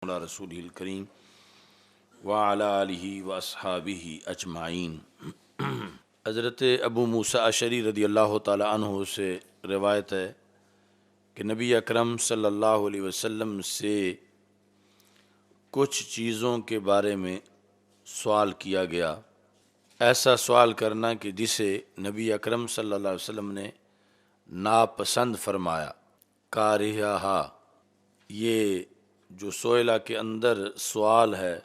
علی رسولہ الکریم وعلی آلہ واصحابہ اجمعین۔ حضرت ابو موسیٰ اشعری رضی اللہ تعالی عنہ سے روایت ہے کہ نبی اکرم صلی اللہ علیہ وسلم سے کچھ چیزوں کے بارے میں سوال کیا گیا، ایسا سوال کرنا کہ جسے نبی اکرم صلی اللہ علیہ وسلم نے ناپسند فرمایا۔ کارہا، یہ جو سوئلہ کے اندر سوال ہے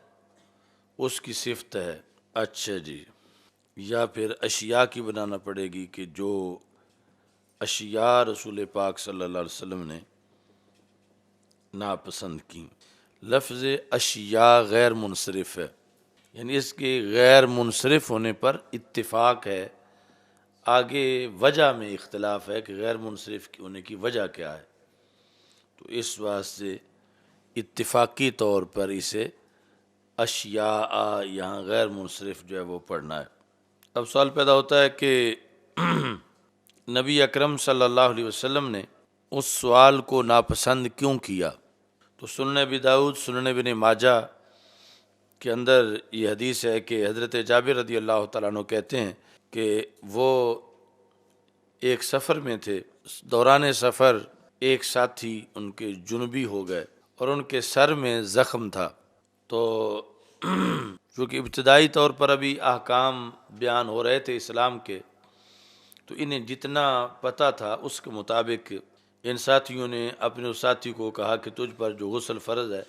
اس کی صفت ہے۔ اچھا جی، یا پھر اشیاء کی بنانا پڑے گی کہ جو اشیاء رسول پاک صلی اللہ علیہ وسلم نے ناپسند کی۔ لفظ اشیاء غیر منصرف ہے، یعنی اس کے غیر منصرف ہونے پر اتفاق ہے۔ آگے وجہ میں اختلاف ہے کہ غیر منصرف ہونے کی وجہ کیا ہے، تو اس واسطے اتفاقی طور پر اسے اشیاء یہاں غیر منصرف جو ہے وہ پڑھنا ہے۔ اب سوال پیدا ہوتا ہے کہ نبی اکرم صلی اللہ علیہ وسلم نے اس سوال کو ناپسند کیوں کیا؟ تو سنن ابی داؤد، سنن ابن ماجہ کے اندر یہ حدیث ہے کہ حضرت جابر رضی اللہ تعالیٰ عنہ کہتے ہیں کہ وہ ایک سفر میں تھے، دوران سفر ایک ساتھی ان کے جنبی ہو گئے اور ان کے سر میں زخم تھا۔ تو چونکہ ابتدائی طور پر ابھی احکام بیان ہو رہے تھے اسلام کے، تو انہیں جتنا پتہ تھا اس کے مطابق ان ساتھیوں نے اپنے اس ساتھی کو کہا کہ تجھ پر جو غسل فرض ہے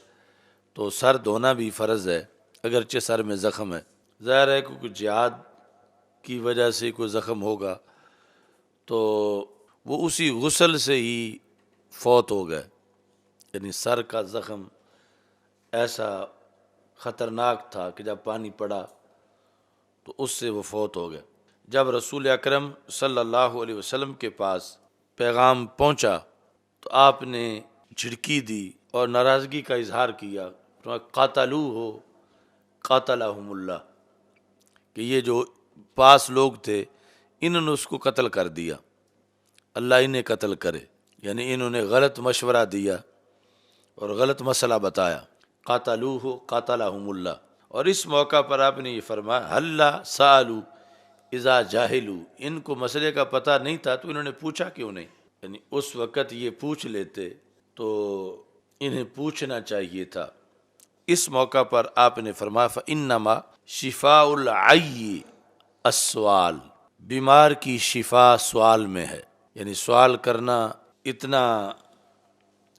تو سر دھونا بھی فرض ہے، اگرچہ سر میں زخم ہے۔ ظاہر ہے کہ کوئی جہاد کی وجہ سے کوئی زخم ہوگا تو وہ اسی غسل سے ہی فوت ہو گئے، یعنی سر کا زخم ایسا خطرناک تھا کہ جب پانی پڑا تو اس سے وہ فوت ہو گئے۔ جب رسول اکرم صلی اللہ علیہ وسلم کے پاس پیغام پہنچا تو آپ نے جھڑکی دی اور ناراضگی کا اظہار کیا، قاتلوہ قاتلہم اللہ، کہ یہ جو پاس لوگ تھے انہوں نے اس کو قتل کر دیا، اللہ انہیں قتل کرے، یعنی انہوں نے غلط مشورہ دیا اور غلط مسئلہ بتایا۔ قاتلوہ قاتلہم اللہ۔ اور اس موقع پر آپ نے یہ فرمایا ہلا سالو اذا جاہلو، ان کو مسئلے کا پتہ نہیں تھا تو انہوں نے پوچھا کیوں نہیں، یعنی اس وقت یہ پوچھ لیتے تو انہیں پوچھنا چاہیے تھا۔ اس موقع پر آپ نے فرمایا فإنما شفاء العی السؤال، بیمار کی شفا سوال میں ہے، یعنی سوال کرنا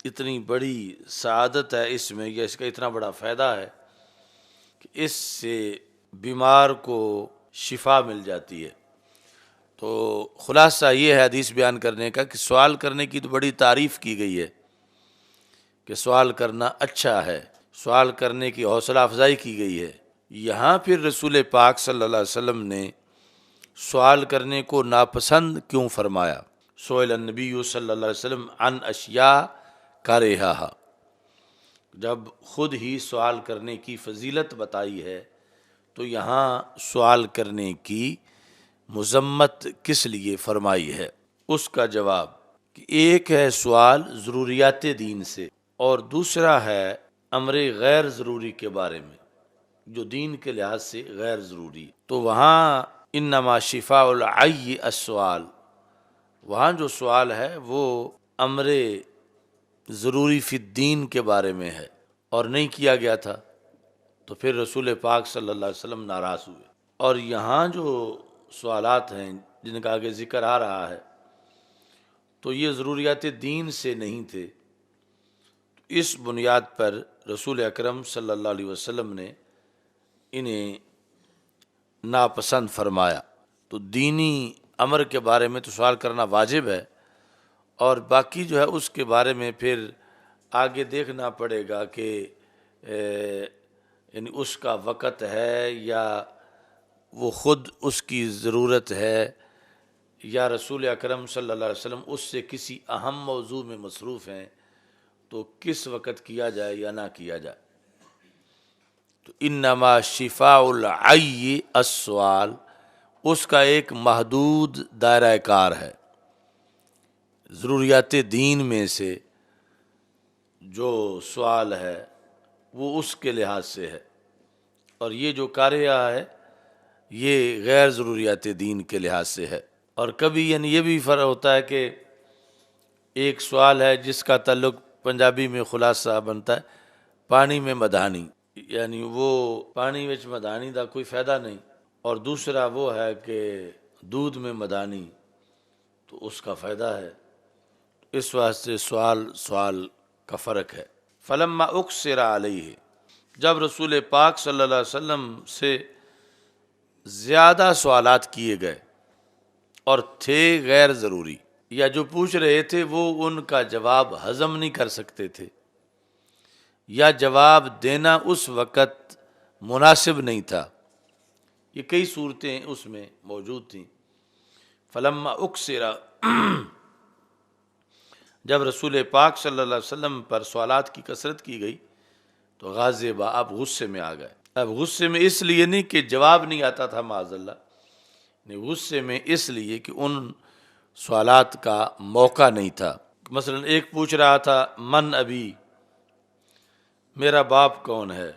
اتنی بڑی سعادت ہے اس میں، یا اس کا اتنا بڑا فائدہ ہے کہ اس سے بیمار کو شفا مل جاتی ہے۔ تو خلاصہ یہ ہے حدیث بیان کرنے کا کہ سوال کرنے کی تو بڑی تعریف کی گئی ہے کہ سوال کرنا اچھا ہے، سوال کرنے کی حوصلہ افزائی کی گئی ہے۔ یہاں پھر رسول پاک صلی اللہ علیہ وسلم نے سوال کرنے کو ناپسند کیوں فرمایا؟ سئل النبی صلی اللہ علیہ وسلم عن اشیاء کرہا، جب خود ہی سوال کرنے کی فضیلت بتائی ہے تو یہاں سوال کرنے کی مذمت کس لیے فرمائی ہے؟ اس کا جواب کہ ایک ہے سوال ضروریات دین سے اور دوسرا ہے امر غیر ضروری کے بارے میں جو دین کے لحاظ سے غیر ضروری، تو وہاں انما شفاء العی السؤال، وہاں جو سوال ہے وہ امر ضروری فی الدین کے بارے میں ہے اور نہیں کیا گیا تھا، تو پھر رسول پاک صلی اللہ علیہ وسلم ناراض ہوئے۔ اور یہاں جو سوالات ہیں جن کا آگے ذکر آ رہا ہے تو یہ ضروریات دین سے نہیں تھے، اس بنیاد پر رسول اکرم صلی اللہ علیہ وسلم نے انہیں ناپسند فرمایا۔ تو دینی امر کے بارے میں تو سوال کرنا واجب ہے، اور باقی جو ہے اس کے بارے میں پھر آگے دیکھنا پڑے گا کہ یعنی اس کا وقت ہے یا وہ خود اس کی ضرورت ہے یا رسول اکرم صلی اللہ علیہ وسلم اس سے کسی اہم موضوع میں مصروف ہیں، تو کس وقت کیا جائے یا نہ کیا جائے۔ تو انما شفاء العی السؤال، اس کا ایک محدود دائرہ کار ہے، ضروریات دین میں سے جو سوال ہے وہ اس کے لحاظ سے ہے، اور یہ جو قاریہ ہے یہ غیر ضروریات دین کے لحاظ سے ہے۔ اور کبھی یعنی یہ بھی فرق ہوتا ہے کہ ایک سوال ہے جس کا تعلق پنجابی میں خلاصہ بنتا ہے پانی میں مدھانی، یعنی وہ پانی وچ مدھانی دا کوئی فائدہ نہیں، اور دوسرا وہ ہے کہ دودھ میں مدھانی تو اس کا فائدہ ہے۔ اس واسطے سوال کا فرق ہے۔ فلما اکثر علیہ، جب رسول پاک صلی اللہ علیہ وسلم سے زیادہ سوالات کیے گئے اور تھے غیر ضروری، یا جو پوچھ رہے تھے وہ ان کا جواب ہضم نہیں کر سکتے تھے، یا جواب دینا اس وقت مناسب نہیں تھا، یہ کئی صورتیں اس میں موجود تھیں۔ فلما اکثر، جب رسول پاک صلی اللہ علیہ وسلم پر سوالات کی کثرت کی گئی تو غاضبا، اب غصے میں آ گئے۔ اب غصے میں اس لیے نہیں کہ جواب نہیں آتا تھا معاذ اللہ، نہیں، غصے میں اس لیے کہ ان سوالات کا موقع نہیں تھا۔ مثلا ایک پوچھ رہا تھا من ابی، میرا باپ کون ہے؟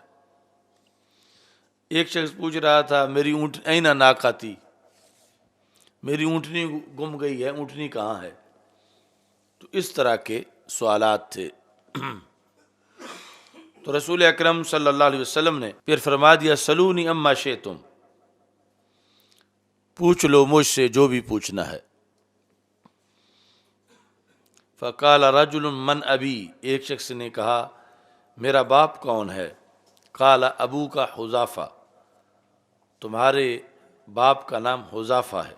ایک شخص پوچھ رہا تھا میری اینہ ناقاتی، میری اونٹنی گم گئی ہے، اونٹنی کہاں ہے؟ تو اس طرح کے سوالات تھے۔ تو رسول اکرم صلی اللہ علیہ وسلم نے پھر فرما دیا سلونی اما شئتم، پوچھ لو مجھ سے جو بھی پوچھنا ہے۔ فقال رجل من ابی، ایک شخص نے کہا میرا باپ کون ہے؟ قال ابو کا حذافہ، تمہارے باپ کا نام حذافہ ہے۔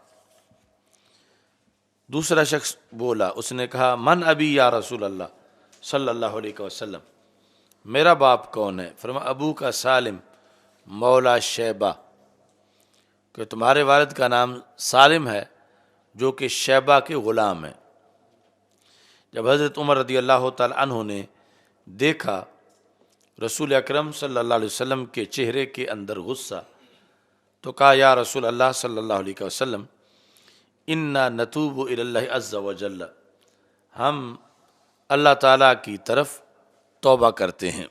دوسرا شخص بولا، اس نے کہا من ابی یا رسول اللہ صلی اللہ علیہ وسلم، میرا باپ کون ہے؟ فرمایا ابو کا سالم مولا شیبہ، کہ تمہارے والد کا نام سالم ہے جو کہ شیبہ کے غلام ہیں۔ جب حضرت عمر رضی اللہ تعالی عنہ نے دیکھا رسول اکرم صلی اللہ علیہ وسلم کے چہرے کے اندر غصہ، تو کہا یا رسول اللہ صلی اللہ علیہ وسلم انا نتوب الی اللہ عز وجل، ہم اللہ تعالیٰ کی طرف توبہ کرتے ہیں۔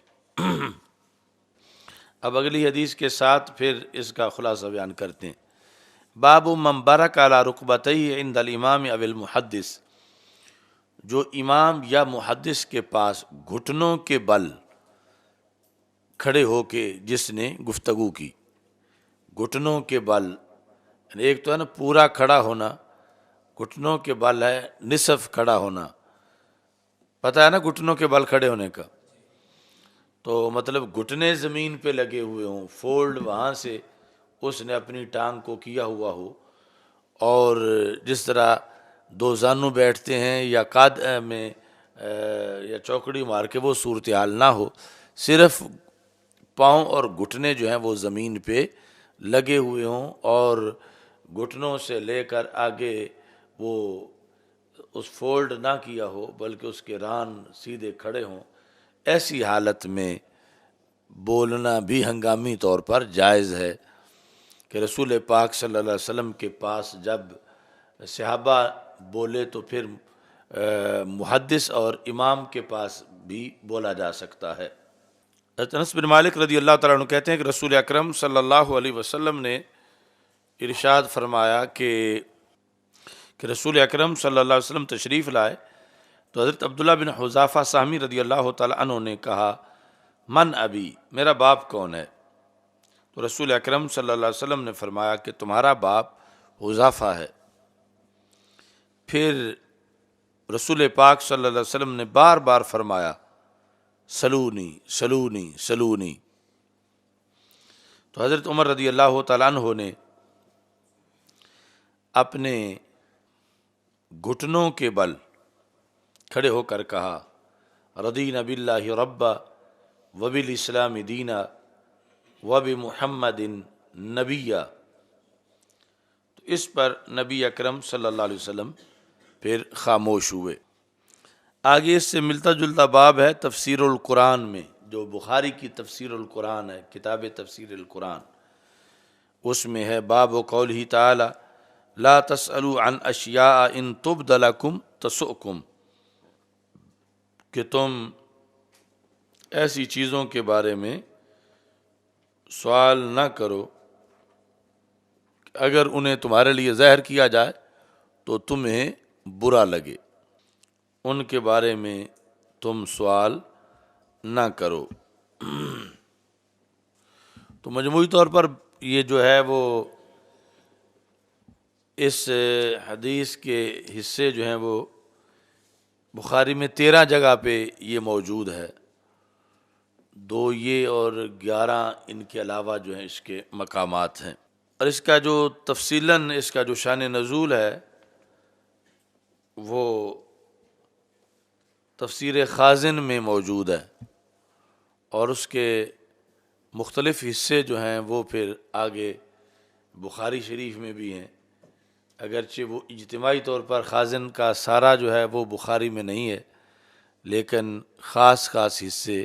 اب اگلی حدیث کے ساتھ پھر اس کا خلاصہ بیان کرتے ہیں۔ باب من برک علی رکبتیہ عند الامام او المحدث، جو امام یا محدث کے پاس گھٹنوں کے بل کھڑے ہو کے جس نے گفتگو کی، گھٹنوں کے بل، ایک تو ہے نا پورا کھڑا ہونا، گھٹنوں کے بل ہے نصف کھڑا ہونا، پتہ ہے نا گھٹنوں کے بل کھڑے ہونے کا، تو مطلب گھٹنے زمین پہ لگے ہوئے ہوں، فولڈ وہاں سے اس نے اپنی ٹانگ کو کیا ہوا ہو، اور جس طرح دو زانو بیٹھتے ہیں یا قاد میں یا چوکڑی مار کے وہ صورتحال نہ ہو، صرف پاؤں اور گھٹنے جو ہیں وہ زمین پہ لگے ہوئے ہوں، اور گھٹنوں سے لے کر آگے وہ اس فولڈ نہ کیا ہو بلکہ اس کے ران سیدھے کھڑے ہوں، ایسی حالت میں بولنا بھی ہنگامی طور پر جائز ہے۔ کہ رسول پاک صلی اللہ علیہ وسلم کے پاس جب صحابہ بولے تو پھر محدث اور امام کے پاس بھی بولا جا سکتا ہے۔ انس بن مالک رضی اللہ تعالیٰ عنہ کہتے ہیں کہ رسول اکرم صلی اللہ علیہ وسلم نے ارشاد فرمایا کہ رسول اکرم صلی اللہ علیہ وسلم تشریف لائے تو حضرت عبداللہ بن حذافہ سہمی رضی اللہ تعالیٰ عنہ نے کہا من ابی، میرا باپ کون ہے؟ تو رسول اکرم صلی اللہ علیہ وسلم نے فرمایا کہ تمہارا باپ حذافہ ہے۔ پھر رسول پاک صلی اللہ علیہ وسلم نے بار بار فرمایا سلونی سلونی سلونی۔ تو حضرت عمر رضی اللہ تعالیٰ عنہ نے اپنے گھٹنوں کے بل کھڑے ہو کر کہا رضینا باللہ ربا وبالاسلام دینا وبمحمد نبیا۔ تو اس پر نبی اکرم صلی اللہ علیہ وسلم پھر خاموش ہوئے۔ آگے اس سے ملتا جلتا باب ہے تفسیر القرآن میں، جو بخاری کی تفسیر القرآن ہے، کتاب تفسیر القرآن، اس میں ہے باب قولہ تعالی لا تسألوا عن اشیاء ان تبد لکم تسؤکم، کہ تم ایسی چیزوں کے بارے میں سوال نہ کرو اگر انہیں تمہارے لیے ظاہر کیا جائے تو تمہیں برا لگے، ان کے بارے میں تم سوال نہ کرو۔ تو مجموعی طور پر یہ جو ہے وہ اس حدیث کے حصے جو ہیں وہ بخاری میں 13 جگہ پہ یہ موجود ہے، 2 یہ اور 11 ان کے علاوہ جو ہیں اس کے مقامات ہیں۔ اور اس کا جو تفصیلاً اس کا جو شان نزول ہے وہ تفسیر خازن میں موجود ہے، اور اس کے مختلف حصے جو ہیں وہ پھر آگے بخاری شریف میں بھی ہیں، اگرچہ وہ اجتماعی طور پر خازن کا سارا جو ہے وہ بخاری میں نہیں ہے، لیکن خاص حصے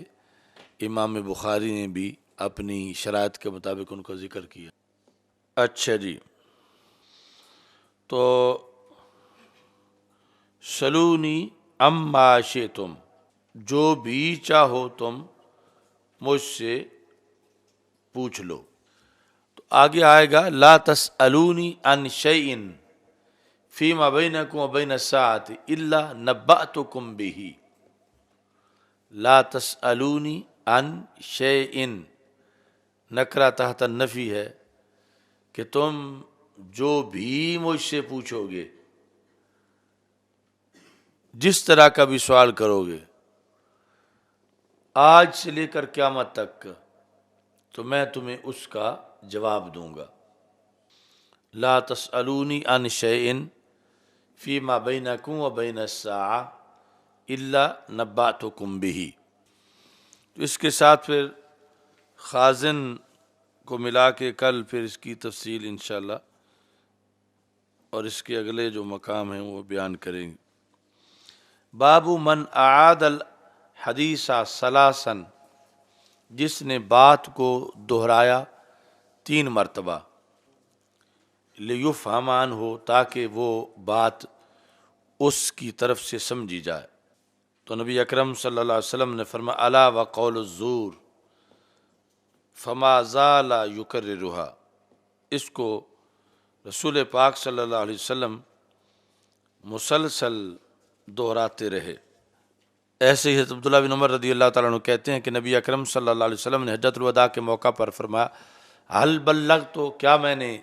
امام بخاری نے بھی اپنی شرائط کے مطابق ان کا ذکر کیا۔ اچھا جی، تو سلونی اما شئتم، جو بھی چاہو تم مجھ سے پوچھ لو۔ تو آگے آئے گا لا تسألونی عن شیء فیما بینکم و بین الساعۃ الا نبأتکم بہ۔ لا تسألونی عن شیء نکرہ تحت النفی ہے کہ تم جو بھی مجھ سے پوچھو گے، جس طرح کا بھی سوال کرو گے آج سے لے کر قیامت تک، تو میں تمہیں اس کا جواب دوں گا۔ لا تسألونی عن شیء فیما بینکم و بین الساعۃ الا نبأتکم بہ۔ تو اس کے ساتھ پھر خازن کو ملا کے کل پھر اس کی تفصیل انشاءاللہ اور اس کے اگلے جو مقام ہیں وہ بیان کریں گے۔ باب من اعاد الحدیث ثلاثا، جس نے بات کو دہرایا 3 مرتبہ، لیفہم عنہ، تاکہ وہ بات اس کی طرف سے سمجھی جائے۔ تو نبی اکرم صلی اللہ علیہ وسلم نے فرمایا الا وقول الزور فما زال یکررھا، اس کو رسول پاک صلی اللہ علیہ وسلم مسلسل دہراتے رہے۔ ایسے ہی حضرت عبداللہ بن عمر رضی اللہ تعالیٰ عنہ کہتے ہیں کہ نبی اکرم صلی اللہ علیہ وسلم نے حجۃ الوداع کے موقع پر فرمایا حل بلغت، تو کیا میں نے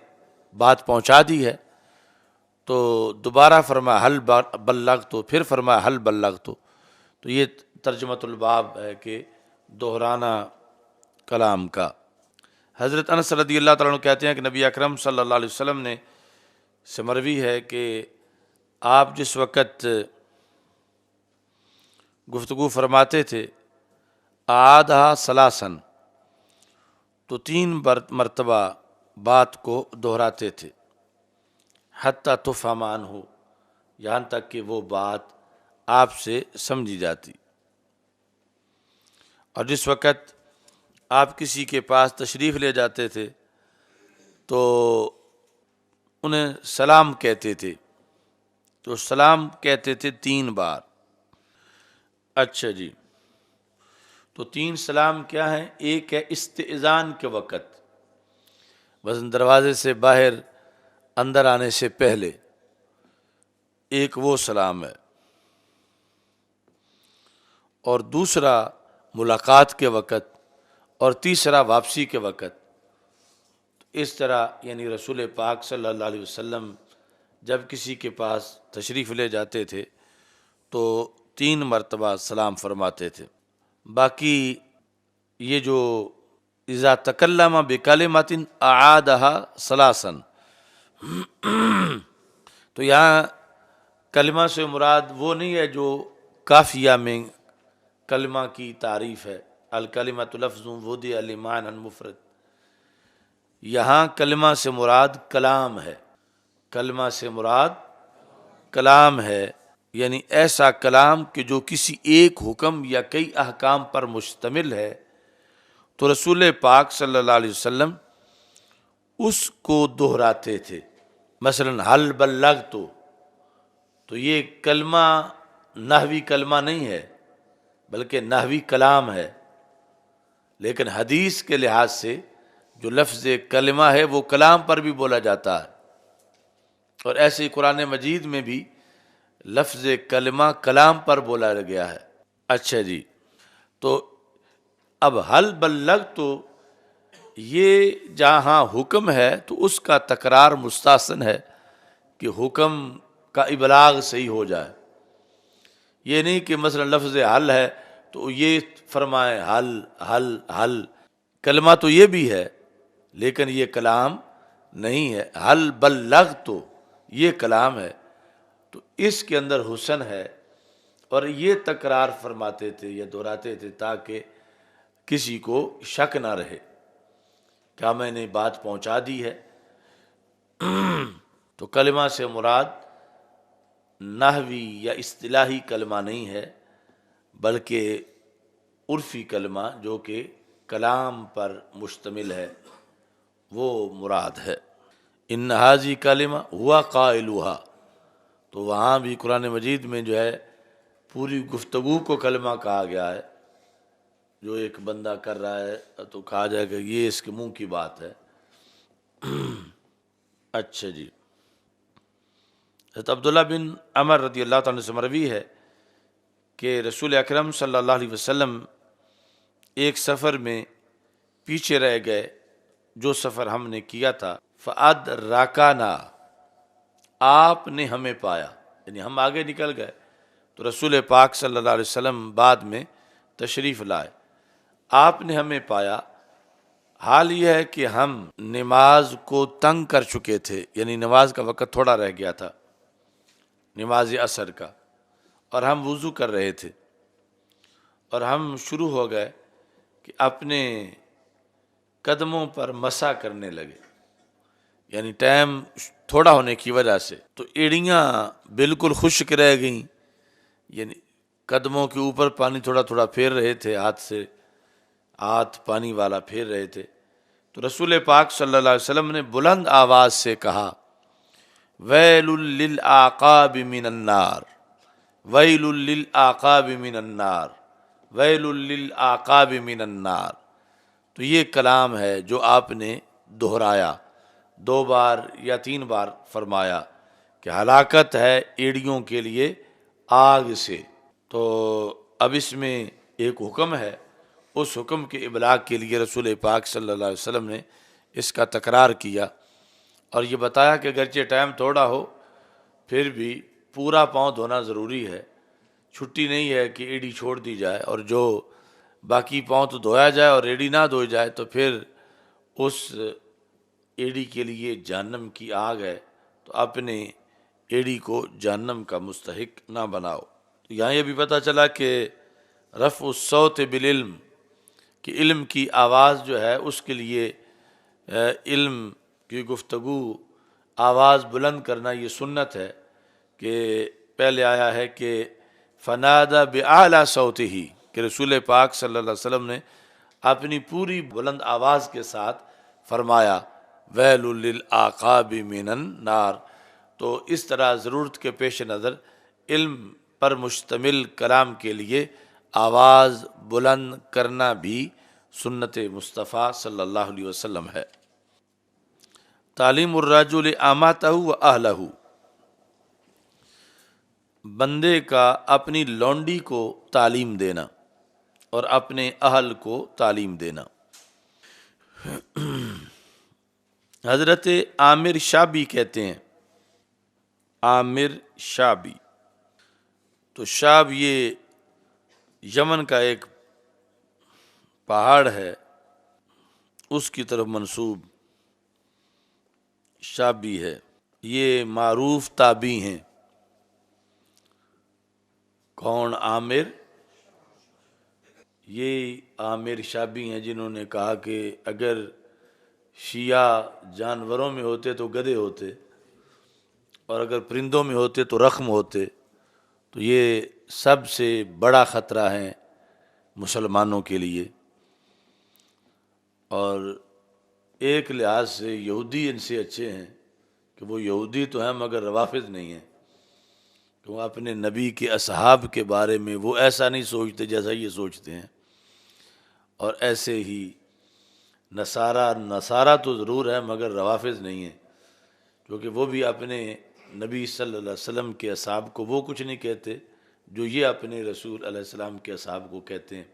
بات پہنچا دی ہے؟ تو دوبارہ فرمایا حل بلغت، پھر فرمایا حل بلغت۔ تو یہ ترجمۃ الباب ہے کہ دہرانا کلام کا۔ حضرت انس رضی اللہ تعالیٰ عنہ کہتے ہیں کہ نبی اکرم صلی اللہ علیہ وسلم نے سے مروی ہے کہ آپ جس وقت گفتگو فرماتے تھے اعادہا ثلاثاً، تو 3 مرتبہ بات کو دہراتے تھے، حتی تفہم عنہ، یہاں تک کہ وہ بات آپ سے سمجھی جاتی۔ اور جس وقت آپ کسی کے پاس تشریف لے جاتے تھے تو انہیں سلام کہتے تھے، تو سلام کہتے تھے 3 بار۔ اچھا جی، تو 3 سلام کیا ہیں؟ ایک ہے استئذان کے وقت، بس دروازے سے باہر اندر آنے سے پہلے، ایک وہ سلام ہے، اور دوسرا ملاقات کے وقت، اور تیسرا واپسی کے وقت۔ اس طرح یعنی رسول پاک صلی اللہ علیہ وسلم جب کسی کے پاس تشریف لے جاتے تھے تو 3 مرتبہ سلام فرماتے تھے۔ باقی یہ جو اذا تکلم بکلمۃ اعادہا ثلاثا، تو یہاں کلمہ سے مراد وہ نہیں ہے جو کافیہ میں کلمہ کی تعریف ہے، الکلمۃ لفظ وضع لمعنى المفرد۔ یہاں کلمہ سے مراد کلام ہے، کلمہ سے مراد کلام ہے، یعنی ایسا کلام کہ جو کسی ایک حکم یا کئی احکام پر مشتمل ہے، تو رسول پاک صلی اللہ علیہ وسلم اس کو دہراتے تھے۔ مثلا حل بلغت، تو یہ کلمہ نحوی کلمہ نہیں ہے بلکہ نحوی کلام ہے، لیکن حدیث کے لحاظ سے جو لفظ کلمہ ہے وہ کلام پر بھی بولا جاتا ہے، اور ایسے ہی قرآن مجید میں بھی لفظ کلمہ کلام پر بولا گیا ہے۔ اچھا جی، تو اب حل بلغ تو یہ جہاں حکم ہے تو اس کا تکرار مستحسن ہے کہ حکم کا ابلاغ صحیح ہو جائے، یہ نہیں کہ مثلا لفظ حل ہے تو یہ فرمائے حل حل حل، کلمہ تو یہ بھی ہے لیکن یہ کلام نہیں ہے۔ حل بلغ تو یہ کلام ہے، تو اس کے اندر حسن ہے، اور یہ تکرار فرماتے تھے یا دہراتے تھے تاکہ کسی کو شک نہ رہے کیا میں نے بات پہنچا دی ہے۔ تو کلمہ سے مراد نحوی یا اصطلاحی کلمہ نہیں ہے بلکہ عرفی کلمہ جو کہ کلام پر مشتمل ہے وہ مراد ہے۔ ان ھذی کلمہ ہوا قائلھا، تو وہاں بھی قرآن مجید میں جو ہے پوری گفتگو کو کلمہ کہا گیا ہے، جو ایک بندہ کر رہا ہے تو کہا جائے کہ یہ اس کے منہ کی بات ہے۔ اچھا جی، حضرت عبداللہ بن عمر رضی اللہ تعالیٰ سے مروی ہے کہ رسول اکرم صلی اللہ علیہ وسلم ایک سفر میں پیچھے رہ گئے، جو سفر ہم نے کیا تھا، فَأَدْرَكَنَا، آپ نے ہمیں پایا، یعنی ہم آگے نکل گئے تو رسول پاک صلی اللہ علیہ وسلم بعد میں تشریف لائے، آپ نے ہمیں پایا، حال یہ ہے کہ ہم نماز کو تنگ کر چکے تھے، یعنی نماز کا وقت تھوڑا رہ گیا تھا نماز عصر کا، اور ہم وضو کر رہے تھے، اور ہم شروع ہو گئے کہ اپنے قدموں پر مسح کرنے لگے، یعنی ٹائم تھوڑا ہونے کی وجہ سے تو ایڑیاں بالکل خشک رہ گئیں، یعنی قدموں کے اوپر پانی تھوڑا تھوڑا پھیر رہے تھے، ہاتھ سے ہاتھ پانی والا پھیر رہے تھے، تو رسول پاک صلی اللہ علیہ وسلم نے بلند آواز سے کہا ویل للعقاب من النار، ویل للعقاب من النار، ویل للعقاب من النار، تو یہ کلام ہے جو آپ نے دہرایا 2 بار یا 3 بار فرمایا کہ ہلاکت ہے ایڑیوں کے لیے آگ سے۔ تو اب اس میں ایک حکم ہے، اس حکم کے ابلاغ کے لیے رسول پاک صلی اللہ علیہ وسلم نے اس کا تکرار کیا، اور یہ بتایا کہ اگرچہ ٹائم تھوڑا ہو پھر بھی پورا پاؤں دھونا ضروری ہے، چھٹی نہیں ہے کہ ایڑی چھوڑ دی جائے اور جو باقی پاؤں تو دھویا جائے اور ایڑی نہ دھوئی جائے تو پھر اس ایڑی کے لیے جہنم کی آگ ہے، تو اپنے ایڑی کو جہنم کا مستحق نہ بناؤ۔ تو یہاں یہ بھی پتہ چلا کہ رفع الصوت بالعلم، کہ علم کی آواز جو ہے اس کے لیے علم کی گفتگو آواز بلند کرنا یہ سنت ہے، کہ پہلے آیا ہے کہ فنادى بأعلى صوته، کہ رسول پاک صلی اللہ علیہ وسلم نے اپنی پوری بلند آواز کے ساتھ فرمایا ویل للعقاب من النار۔ تو اس طرح ضرورت کے پیش نظر علم پر مشتمل کلام کے لیے آواز بلند کرنا بھی سنت مصطفیٰ صلی اللہ علیہ وسلم ہے۔ تعلیم الرجل اماتہ و اہلہ، بندے کا اپنی لونڈی کو تعلیم دینا اور اپنے اہل کو تعلیم دینا۔ حضرت عامر شعبی کہتے ہیں، عامر شعبی، تو شعب یہ یمن کا ایک پہاڑ ہے، اس کی طرف منسوب شعبی ہے، یہ معروف تابعی ہیں۔ کون؟ عامر، یہ عامر شعبی ہیں جنہوں نے کہا کہ اگر شیعہ جانوروں میں ہوتے تو گدھے ہوتے، اور اگر پرندوں میں ہوتے تو رخم ہوتے، تو یہ سب سے بڑا خطرہ ہے مسلمانوں کے لیے، اور ایک لحاظ سے یہودی ان سے اچھے ہیں کہ وہ یہودی تو ہیں مگر روافض نہیں ہیں، کہ وہ اپنے نبی کے اصحاب کے بارے میں وہ ایسا نہیں سوچتے جیسا یہ سوچتے ہیں، اور ایسے ہی نصارہ تو ضرور ہے مگر روافض نہیں ہیں، کیونکہ وہ بھی اپنے نبی صلی اللہ علیہ وسلم کے اصحاب کو وہ کچھ نہیں کہتے جو یہ اپنے رسول علیہ السلام کے اصحاب کو کہتے ہیں۔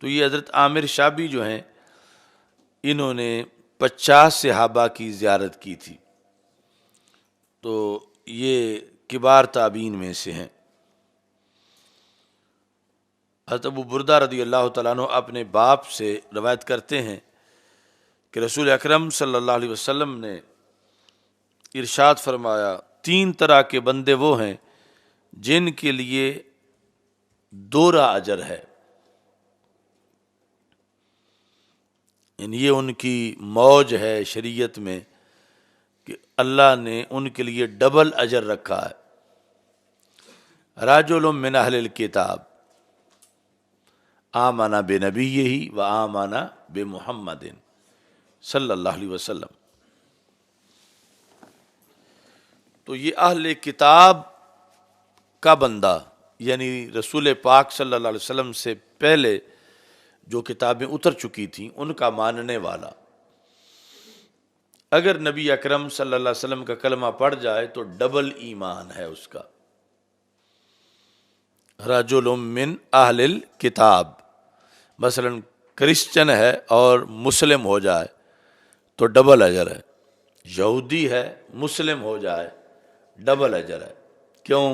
تو یہ حضرت عامر شابی جو ہیں انہوں نے 50 صحابہ کی زیارت کی تھی، تو یہ کبار تابعین میں سے ہیں۔ حضرت ابو بردہ رضی اللہ تعالیٰ عنہ اپنے باپ سے روایت کرتے ہیں کہ رسول اکرم صلی اللہ علیہ وسلم نے ارشاد فرمایا، 3 طرح کے بندے وہ ہیں جن کے لیے دوہرا اجر ہے، یعنی یہ ان کی موج ہے شریعت میں کہ اللہ نے ان کے لیے ڈبل اجر رکھا ہے۔ رجل من اہل الکتاب آمن بنبیہ و آمن بمحمد صلی اللہ علیہ وسلم۔ تو یہ اہل کتاب کا بندہ یعنی رسول پاک صلی اللہ علیہ وسلم سے پہلے جو کتابیں اتر چکی تھیں ان کا ماننے والا، اگر نبی اکرم صلی اللہ علیہ وسلم کا کلمہ پڑھ جائے تو ڈبل ایمان ہے اس کا۔ رجل من اہل الکتاب، مثلا کرسچن ہے اور مسلم ہو جائے تو ڈبل اجر ہے، یہودی ہے مسلم ہو جائے ڈبل اجر ہے۔ کیوں؟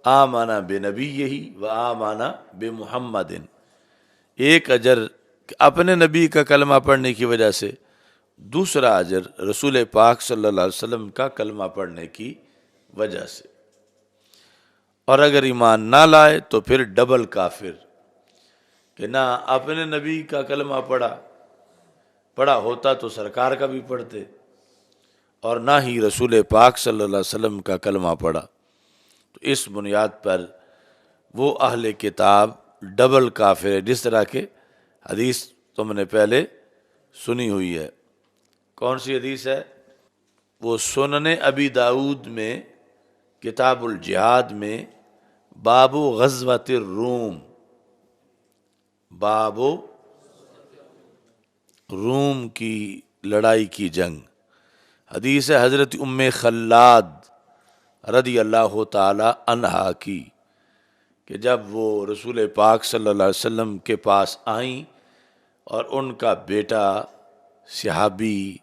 آمنا بنبیہ و آمنا بمحمد، ایک اجر اپنے نبی کا کلمہ پڑھنے کی وجہ سے، دوسرا اجر رسول پاک صلی اللہ علیہ وسلم کا کلمہ پڑھنے کی وجہ سے۔ اور اگر ایمان نہ لائے تو پھر ڈبل کافر، کہ نہ اپنے نبی کا کلمہ پڑھا ہوتا تو سرکار کا بھی پڑھتے، اور نہ ہی رسول پاک صلی اللہ علیہ وسلم کا کلمہ پڑھا، تو اس بنیاد پر وہ اہل کتاب ڈبل کافر ہے، جس طرح کے حدیث تم نے پہلے سنی ہوئی ہے۔ کون سی حدیث ہے؟ وہ سنن ابی داؤد میں کتاب الجہاد میں باب غزوۃ الروم، باب روم کی لڑائی کی جنگ، حدیث ہے حضرت ام خلاد رضی اللہ تعالی عنہا کی، کہ جب وہ رسول پاک صلی اللہ علیہ وسلم کے پاس آئیں اور ان کا بیٹا صحابی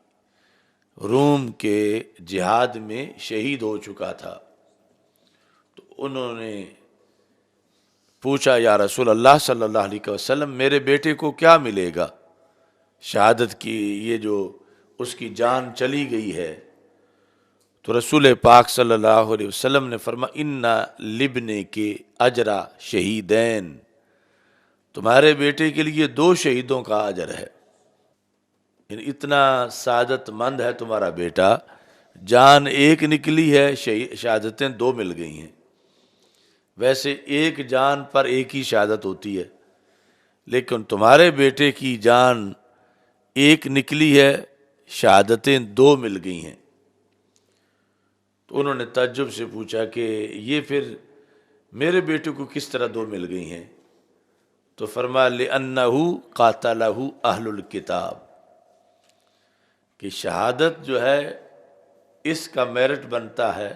روم کے جہاد میں شہید ہو چکا تھا، تو انہوں نے پوچھا، یا رسول اللہ صلی اللہ علیہ وسلم میرے بیٹے کو کیا ملے گا شہادت کی، یہ جو اس کی جان چلی گئی ہے؟ تو رسول پاک صلی اللہ علیہ وسلم نے فرمایا، ان لبنے کے اجرا شہیدین، تمہارے بیٹے کے لیے 2 شہیدوں کا اجر ہے، یعنی اتنا سعادت مند ہے تمہارا بیٹا، جان ایک نکلی ہے، شہادتیں 2 مل گئی ہیں۔ ویسے ایک جان پر ایک ہی شہادت ہوتی ہے، لیکن تمہارے بیٹے کی جان ایک نکلی ہے، شہادتیں 2 مل گئی ہیں۔ تو انہوں نے تعجب سے پوچھا کہ یہ پھر میرے بیٹے کو کس طرح 2 مل گئی ہیں؟ تو فرمایا، لِأَنَّهُ قَاتَلَهُ أَهْلُ الْكِتَابِ، کہ شہادت جو ہے اس کا میرٹ بنتا ہے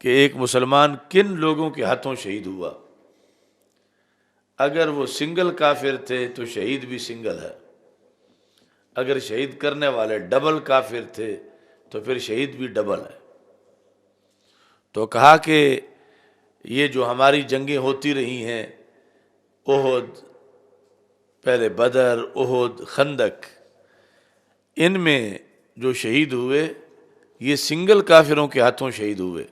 کہ ایک مسلمان کن لوگوں کے ہاتھوں شہید ہوا۔ اگر وہ سنگل کافر تھے تو شہید بھی سنگل ہے، اگر شہید کرنے والے ڈبل کافر تھے تو پھر شہید بھی ڈبل ہے۔ تو کہا کہ یہ جو ہماری جنگیں ہوتی رہی ہیں، احد، پہلے بدر، احد، خندق، ان میں جو شہید ہوئے یہ سنگل کافروں کے ہاتھوں شہید ہوئے،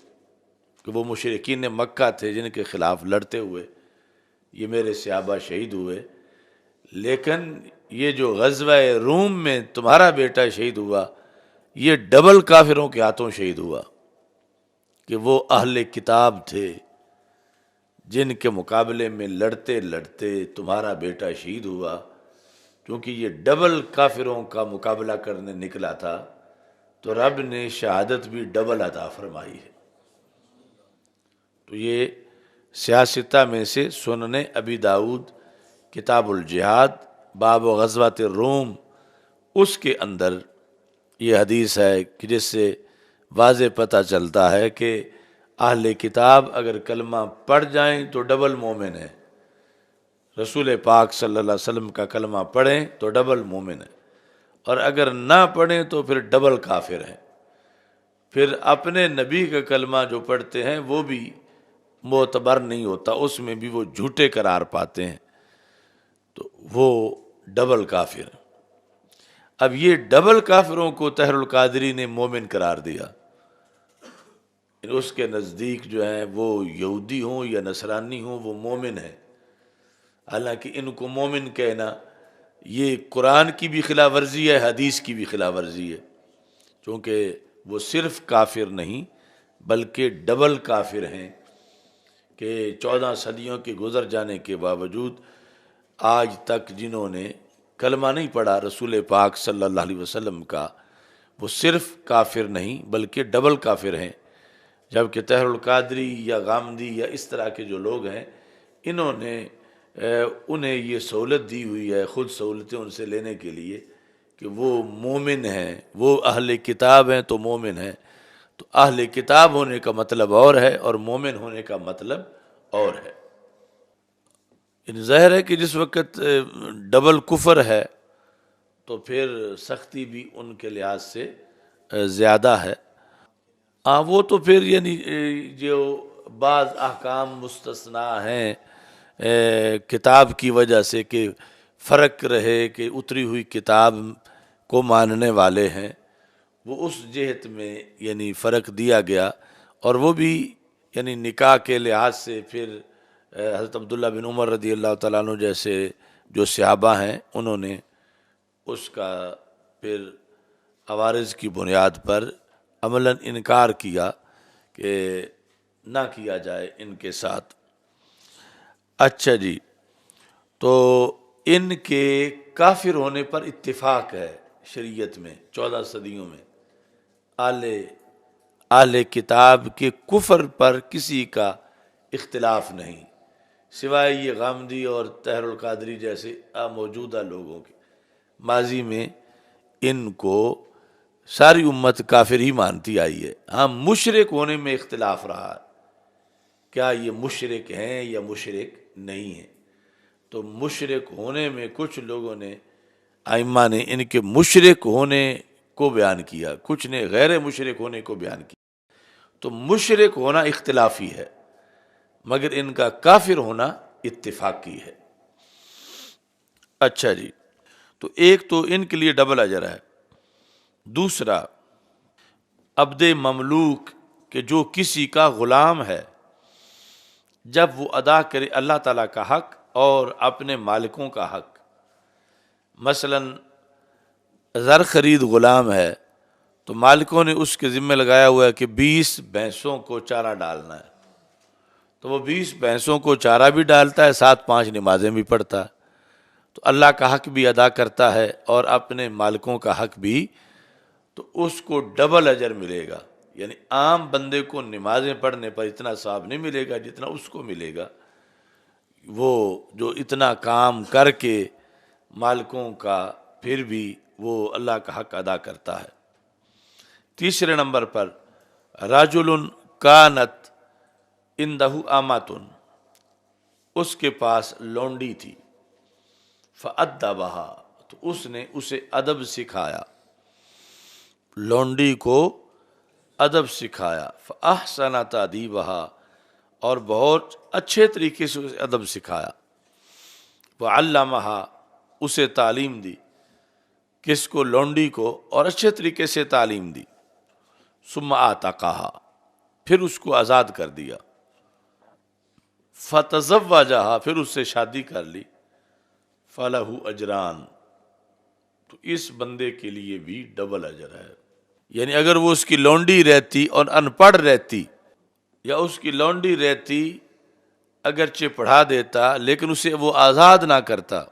کہ وہ مشرکین مکہ تھے جن کے خلاف لڑتے ہوئے یہ میرے صحابہ شہید ہوئے، لیکن یہ جو غزوہ روم میں تمہارا بیٹا شہید ہوا یہ ڈبل کافروں کے ہاتھوں شہید ہوا، کہ وہ اہل کتاب تھے جن کے مقابلے میں لڑتے لڑتے تمہارا بیٹا شہید ہوا، کیونکہ یہ ڈبل کافروں کا مقابلہ کرنے نکلا تھا، تو رب نے شہادت بھی ڈبل عطا فرمائی ہے۔ تو یہ سیاستہ میں سے سنن ابی داؤد کتاب الجہاد باب غزوۃ الروم، اس کے اندر یہ حدیث ہے کہ جس سے واضح پتہ چلتا ہے کہ اہل کتاب اگر کلمہ پڑھ جائیں تو ڈبل مومن ہے، رسول پاک صلی اللہ علیہ وسلم کا کلمہ پڑھیں تو ڈبل مومن ہے، اور اگر نہ پڑھیں تو پھر ڈبل کافر ہیں۔ پھر اپنے نبی کا کلمہ جو پڑھتے ہیں وہ بھی معتبر نہیں ہوتا، اس میں بھی وہ جھوٹے قرار پاتے ہیں، تو وہ ڈبل کافر ہیں۔ اب یہ ڈبل کافروں کو طاہر القادری نے مومن قرار دیا، اس کے نزدیک جو ہیں وہ یہودی ہوں یا نصرانی ہوں وہ مومن ہیں، حالانکہ ان کو مومن کہنا یہ قرآن کی بھی خلاف ورزی ہے، حدیث کی بھی خلاف ورزی ہے، چونکہ وہ صرف کافر نہیں بلکہ ڈبل کافر ہیں کہ 14 صدیوں کے گزر جانے کے باوجود آج تک جنہوں نے کلمہ نہیں پڑھا رسول پاک صلی اللہ علیہ وسلم کا، وہ صرف کافر نہیں بلکہ ڈبل کافر ہیں، جبکہ طاہر القادری یا غامدی یا اس طرح کے جو لوگ ہیں انہوں نے انہیں یہ سہولت دی ہوئی ہے، خود سہولتیں ان سے لینے کے لیے کہ وہ مومن ہیں، وہ اہل کتاب ہیں تو مومن ہیں۔ تو اہل کتاب ہونے کا مطلب اور ہے اور مومن ہونے کا مطلب اور ہے۔ ظاہر ہے کہ جس وقت ڈبل کفر ہے تو پھر سختی بھی ان کے لحاظ سے زیادہ ہے۔ وہ تو پھر یعنی جو بعض احکام مستثنا ہیں کتاب کی وجہ سے کہ فرق رہے کہ اتری ہوئی کتاب کو ماننے والے ہیں، وہ اس جہت میں یعنی فرق دیا گیا، اور وہ بھی یعنی نکاح کے لحاظ سے پھر حضرت عبداللہ بن عمر رضی اللہ تعالیٰ عنہ جیسے جو صحابہ ہیں انہوں نے اس کا پھر عوارض کی بنیاد پر عملاً انکار کیا کہ نہ کیا جائے ان کے ساتھ۔ اچھا جی، تو ان کے کافر ہونے پر اتفاق ہے شریعت میں 14 صدیوں میں، اہل کتاب کے کفر پر کسی کا اختلاف نہیں سوائے یہ غامدی اور طاہر القادری جیسے موجودہ لوگوں کے۔ ماضی میں ان کو ساری امت کافر ہی مانتی آئی ہے، ہاں مشرک ہونے میں اختلاف رہا، کیا یہ مشرک ہیں یا مشرک نہیں ہیں؟ تو مشرک ہونے میں کچھ لوگوں نے ائمہ نے ان کے مشرک ہونے کو بیان کیا، کچھ نے غیر مشرک ہونے کو بیان کیا، تو مشرک ہونا اختلافی ہے مگر ان کا کافر ہونا اتفاقی ہے۔ اچھا جی، تو ایک تو ان کے لیے ڈبل اجر ہے۔ دوسرا، عبد مملوک کہ جو کسی کا غلام ہے، جب وہ ادا کرے اللہ تعالیٰ کا حق اور اپنے مالکوں کا حق، مثلا زر خرید غلام ہے تو مالکوں نے اس کے ذمہ لگایا ہوا ہے کہ 20 بھینسوں کو چارہ ڈالنا ہے، تو وہ 20 بھینسوں کو چارہ بھی ڈالتا ہے، ساتھ 5 نمازیں بھی پڑھتا ہے، تو اللہ کا حق بھی ادا کرتا ہے اور اپنے مالکوں کا حق بھی، تو اس کو ڈبل اجر ملے گا۔ یعنی عام بندے کو نمازیں پڑھنے پر اتنا ثواب نہیں ملے گا جتنا اس کو ملے گا، وہ جو اتنا کام کر کے مالکوں کا پھر بھی وہ اللہ کا حق ادا کرتا ہے۔ تیسرے نمبر پر رجل کانت عندہ امۃ، اس کے پاس لونڈی تھی، فأدبہا، تو اس نے اسے ادب سکھایا، لونڈی کو ادب سکھایا، فأحسن تأدیبہا، اور بہت اچھے طریقے سے اسے ادب سکھایا، وعلمہا، اسے تعلیم دی، کس کو؟ لونڈی کو، اور اچھے طریقے سے تعلیم دی، ثم اعتقہا، پھر اس کو آزاد کر دیا، فتزوجہا، پھر اس سے شادی کر لی، فلہ اجران، تو اس بندے کے لیے بھی ڈبل اجر ہے۔ یعنی اگر وہ اس کی لونڈی رہتی اور ان پڑھ رہتی، یا اس کی لونڈی رہتی اگرچہ پڑھا دیتا لیکن اسے وہ آزاد نہ کرتا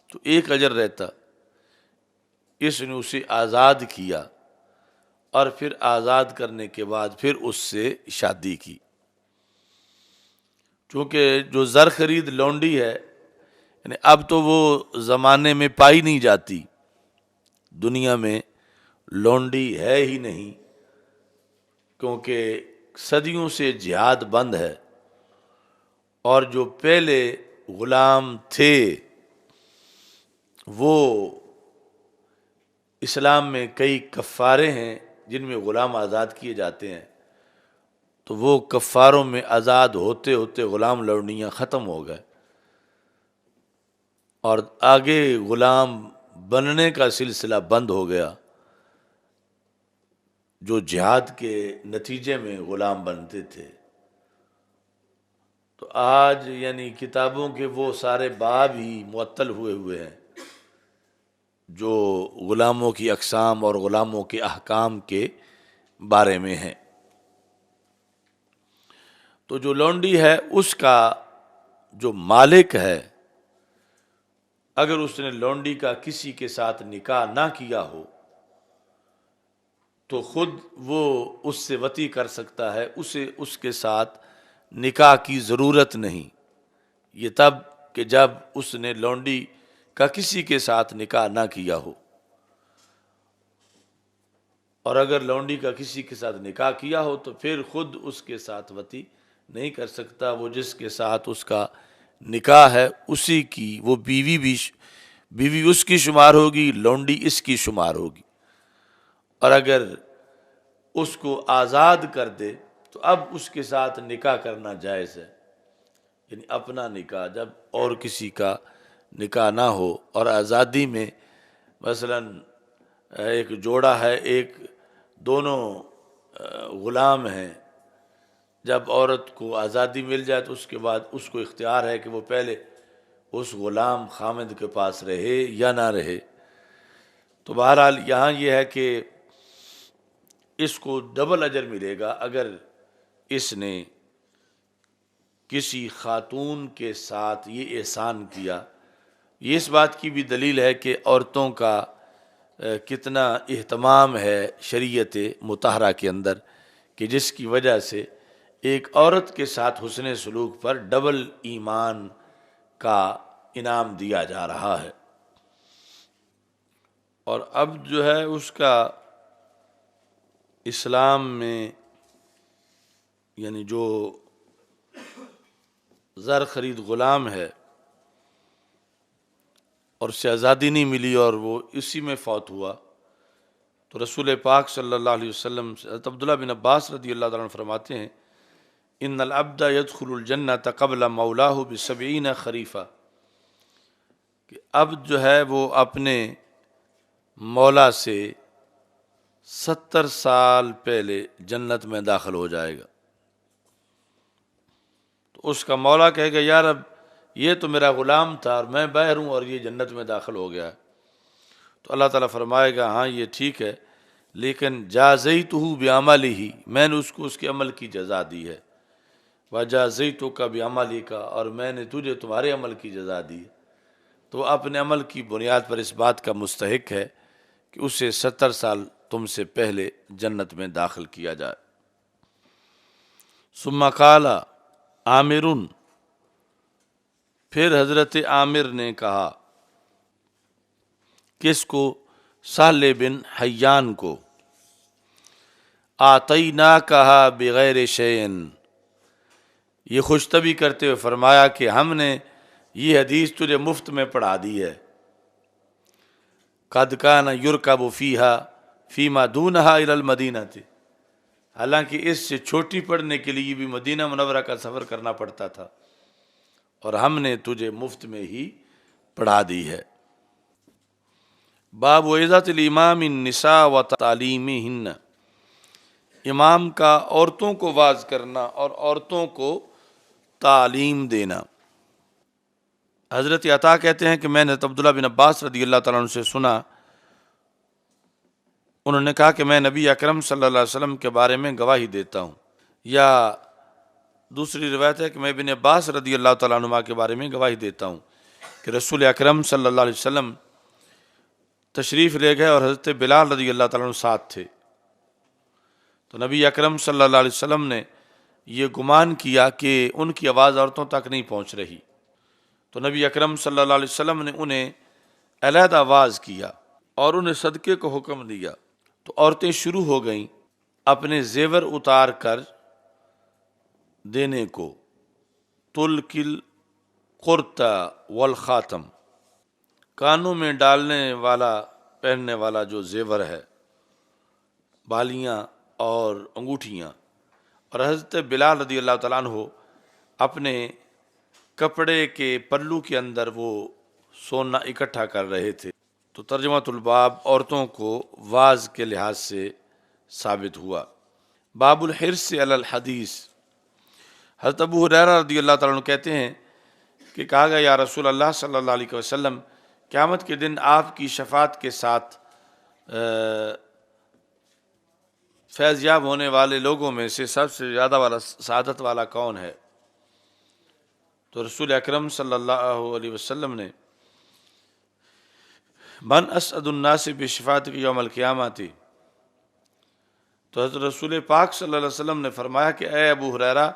تو ایک اجر رہتا، اس نے اسے آزاد کیا اور پھر آزاد کرنے کے بعد پھر اس سے شادی کی، چونکہ جو زر خرید لونڈی ہے یعنی اب تو وہ زمانے میں پائی نہیں جاتی، دنیا میں لونڈی ہے ہی نہیں، کیونکہ صدیوں سے جہاد بند ہے، اور جو پہلے غلام تھے وہ اسلام میں کئی کفارے ہیں جن میں غلام آزاد کیے جاتے ہیں، تو وہ کفاروں میں آزاد ہوتے ہوتے غلام لوڈنیاں ختم ہو گئے، اور آگے غلام بننے کا سلسلہ بند ہو گیا، جو جہاد کے نتیجے میں غلام بنتے تھے۔ تو آج یعنی کتابوں کے وہ سارے باب ہی معطل ہوئے ہیں جو غلاموں کی اقسام اور غلاموں کے احکام کے بارے میں ہیں۔ تو جو لونڈی ہے اس کا جو مالک ہے، اگر اس نے لونڈی کا کسی کے ساتھ نکاح نہ کیا ہو تو خود وہ اس سے وطی کر سکتا ہے، اسے اس کے ساتھ نکاح کی ضرورت نہیں، یہ تب کہ جب اس نے لونڈی کا کسی کے ساتھ نکاح نہ کیا ہو، اور اگر لونڈی کا کسی کے ساتھ نکاح کیا ہو تو پھر خود اس کے ساتھ وطی نہیں کر سکتا، وہ جس کے ساتھ اس کا نکاح ہے اسی کی وہ بیوی اس کی شمار ہوگی، لونڈی اس کی شمار ہوگی، اور اگر اس کو آزاد کر دے تو اب اس کے ساتھ نکاح کرنا جائز ہے، یعنی اپنا نکاح جب اور کسی کا نکاح نہ ہو، اور آزادی میں مثلا ایک جوڑا ہے، ایک دونوں غلام ہیں، جب عورت کو آزادی مل جائے تو اس کے بعد اس کو اختیار ہے کہ وہ پہلے اس غلام خامد کے پاس رہے یا نہ رہے۔ تو بہرحال یہاں یہ ہے کہ اس کو ڈبل اجر ملے گا اگر اس نے کسی خاتون کے ساتھ یہ احسان کیا۔ یہ اس بات کی بھی دلیل ہے کہ عورتوں کا کتنا اہتمام ہے شریعت مطہرہ کے اندر، کہ جس کی وجہ سے ایک عورت کے ساتھ حسن سلوک پر ڈبل ایمان کا انعام دیا جا رہا ہے۔ اور اب جو ہے اس کا اسلام میں یعنی جو زر خرید غلام ہے اور اسے آزادی نہیں ملی اور وہ اسی میں فوت ہوا، تو رسول پاک صلی اللہ علیہ وسلم سے حضرت عبداللہ بن عباس رضی اللہ تعالیٰ عنہ فرماتے ہیں، ان العبد يدخل الجنۃ قبل مولاہ ب70 خریفہ، کہ عبد جو ہے وہ اپنے مولا سے 70 سال پہلے جنت میں داخل ہو جائے گا۔ تو اس کا مولا کہے گا، یا رب یہ تو میرا غلام تھا اور میں باہر ہوں اور یہ جنت میں داخل ہو گیا، تو اللہ تعالیٰ فرمائے گا ہاں یہ ٹھیک ہے، لیکن جازیتہ بعملہ، میں نے اس کو اس کے عمل کی جزا دی ہے، وجازیتک بعملک، اور میں نے تجھے تمہارے عمل کی جزا دی ہے۔ تو وہ اپنے عمل کی بنیاد پر اس بات کا مستحق ہے کہ اسے 70 سال تم سے پہلے جنت میں داخل کیا جائے۔ ثم قال عامر، پھر حضرت عامر نے کہا، کس کو؟ سہل بن حیان کو، آتیناکہا بغیر شیئن، یہ خوش طبی کرتے ہوئے فرمایا کہ ہم نے یہ حدیث تجھے مفت میں پڑھا دی ہے، قد کان یرکب فیہا فیما دونہا الی المدینہ، حالانکہ اس سے چھوٹی پڑھنے کے لیے بھی مدینہ منورہ کا سفر کرنا پڑتا تھا، اور ہم نے تجھے مفت میں ہی پڑھا دی ہے۔ باب وعظۃ الامام النساء و تعلیمہن، امام کا عورتوں کو واعظ کرنا اور عورتوں کو تعلیم دینا۔ حضرت عطا کہتے ہیں کہ میں نے عبداللہ بن عباس رضی اللہ تعالیٰ عنہ سے سنا، انہوں نے کہا کہ میں نبی اکرم صلی اللہ علیہ وسلم کے بارے میں گواہی دیتا ہوں، یا دوسری روایت ہے کہ میں ابن عباس رضی اللہ تعالیٰ عنہ کے بارے میں گواہی دیتا ہوں کہ رسول اکرم صلی اللہ علیہ وسلم تشریف لے گئے اور حضرت بلال رضی اللہ تعالیٰ عنہ ساتھ تھے، تو نبی اکرم صلی اللہ علیہ وسلم نے یہ گمان کیا کہ ان کی آواز عورتوں تک نہیں پہنچ رہی، تو نبی اکرم صلی اللہ علیہ وسلم نے انہیں علیحدہ واز کیا اور انہیں صدقے کو حکم دیا، تو عورتیں شروع ہو گئیں اپنے زیور اتار کر دینے کو، تلکل قرطہ والخاتم، کانوں میں ڈالنے والا پہننے والا جو زیور ہے، بالیاں اور انگوٹھیاں، اور حضرت بلال رضی اللہ تعالیٰ عنہ اپنے کپڑے کے پلو کے اندر وہ سونا اکٹھا کر رہے تھے۔ تو ترجمہ الباب عورتوں کو واز کے لحاظ سے ثابت ہوا۔ باب الحرص علی الحدیث، حضرت ابو ہریرہ رضی اللہ تعالیٰ عنہ کہتے ہیں کہ کہا گیا یا رسول اللہ صلی اللہ علیہ وسلم، قیامت کے دن آپ کی شفاعت کے ساتھ فیض یاب ہونے والے لوگوں میں سے سب سے زیادہ والا سعادت والا کون ہے؟ تو رسول اکرم صلی اللہ علیہ وسلم نے من اسعد الناس بشفاعت کی یوم القیامہ تھی، تو حضرت رسول پاک صلی اللہ علیہ وسلم نے فرمایا کہ اے ابو ہریرہ،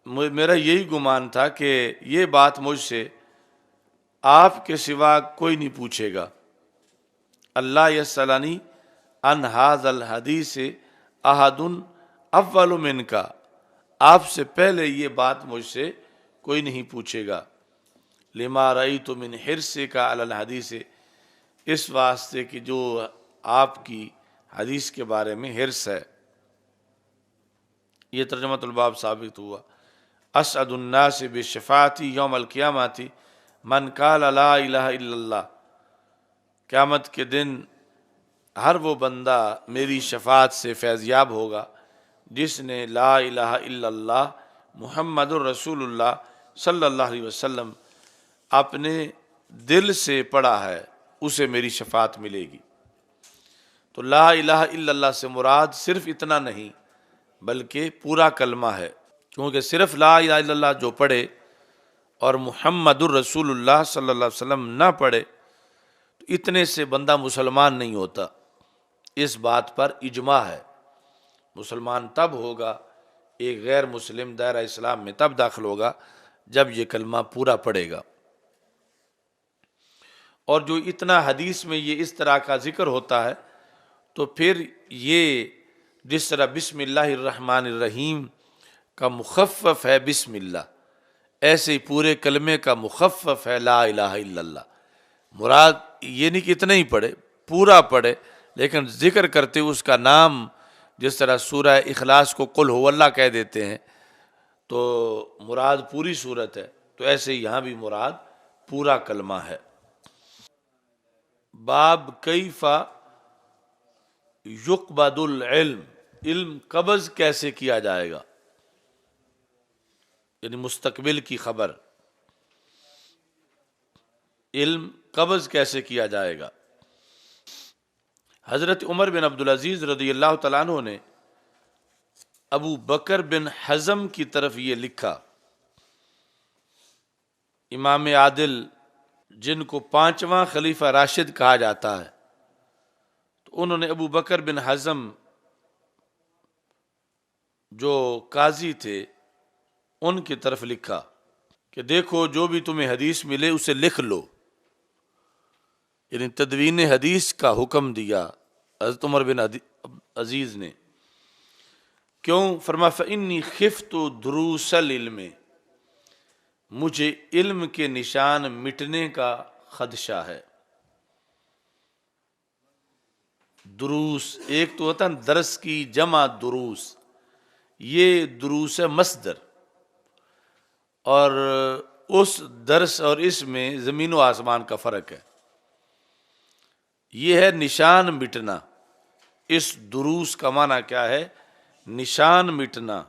میرا یہی گمان تھا کہ یہ بات مجھ سے آپ کے سوا کوئی نہیں پوچھے گا۔ اللہ یسألنی عن ھذا الحدیث احد اول منکا، آپ سے پہلے یہ بات مجھ سے کوئی نہیں پوچھے گا۔ لما رأیت من حرصک علی الحدیث، اس واسطے کہ جو آپ کی حدیث کے بارے میں حرص ہے۔ یہ ترجمہ الباب ثابت ہوا۔ اسعد الناس بشفاعتی یوم القیامۃ من قال لا الہ الا اللہ، قیامت کے دن ہر وہ بندہ میری شفاعت سے فیض یاب ہوگا جس نے لا الہ الا اللہ محمد الرسول اللہ صلی اللہ علیہ وسلم اپنے دل سے پڑھا ہے، اسے میری شفاعت ملے گی۔ تو لا الہ الا اللہ سے مراد صرف اتنا نہیں بلکہ پورا کلمہ ہے، کیونکہ صرف لا الہ الا اللہ جو پڑھے اور محمد الرسول اللہ صلی اللہ علیہ وسلم نہ پڑھے تو اتنے سے بندہ مسلمان نہیں ہوتا۔ اس بات پر اجماع ہے۔ مسلمان تب ہوگا، ایک غیر مسلم دائرہ اسلام میں تب داخل ہوگا جب یہ کلمہ پورا پڑھے گا۔ اور جو اتنا حدیث میں یہ اس طرح کا ذکر ہوتا ہے تو پھر یہ جس طرح بسم اللہ الرحمن الرحیم کا مخفف ہے بسم اللہ، ایسے ہی پورے کلمے کا مخفف ہے لا الہ الا اللہ۔ مراد یہ نہیں کہ اتنا ہی پڑھے، پورا پڑھے، لیکن ذکر کرتے اس کا نام، جس طرح سورہ اخلاص کو قل هو اللہ کہہ دیتے ہیں تو مراد پوری صورت ہے، تو ایسے ہی یہاں بھی مراد پورا کلمہ ہے۔ باب کیف یقبض العلم، علم قبض کیسے کیا جائے گا، یعنی مستقبل کی خبر، علم قبض کیسے کیا جائے گا۔ حضرت عمر بن عبدالعزیز رضی اللہ تعالیٰ عنہ نے ابو بکر بن حزم کی طرف یہ لکھا، امام عادل جن کو 5واں خلیفہ راشد کہا جاتا ہے، تو انہوں نے ابو بکر بن حزم جو قاضی تھے ان کی طرف لکھا کہ دیکھو جو بھی تمہیں حدیث ملے اسے لکھ لو، یعنی تدوین حدیث کا حکم دیا حضرت عمر بن عزیز نے۔ کیوں؟ فرما فإنی خفت دروس العلم، مجھے علم کے نشان مٹنے کا خدشہ ہے۔ دروس ایک تو ہوتا ہے درس کی جمع دروس، یہ دروس مصدر، اور اس درس اور اس میں زمین و آسمان کا فرق ہے۔ یہ ہے نشان مٹنا، اس دروس کا معنی کیا ہے؟ نشان مٹنا،